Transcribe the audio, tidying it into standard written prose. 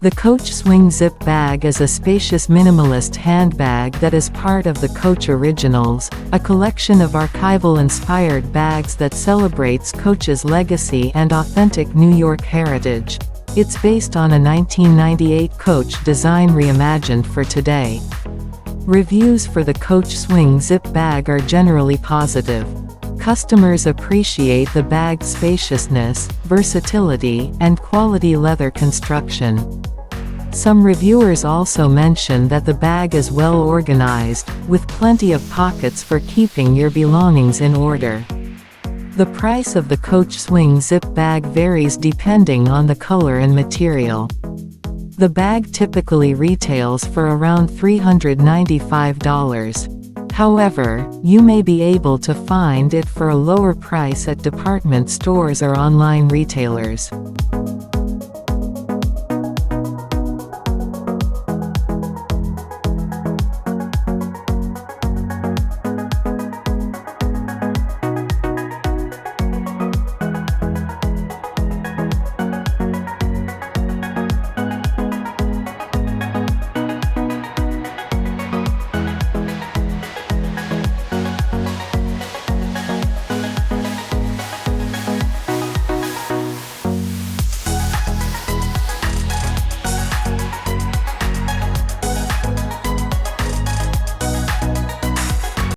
The Coach Swing Zip Bag is a spacious minimalist handbag that is part of the Coach Originals, a collection of archival-inspired bags that celebrates Coach's legacy and authentic New York heritage. It's based on a 1998 Coach design reimagined for today. Reviews for the Coach Swing Zip Bag are generally positive. Customers appreciate the bag's spaciousness, versatility, and quality leather construction. Some reviewers also mention that the bag is well organized, with plenty of pockets for keeping your belongings in order. The price of the Coach Swing Zip Bag varies depending on the color and material. The bag typically retails for around $395. However, you may be able to find it for a lower price at department stores or online retailers.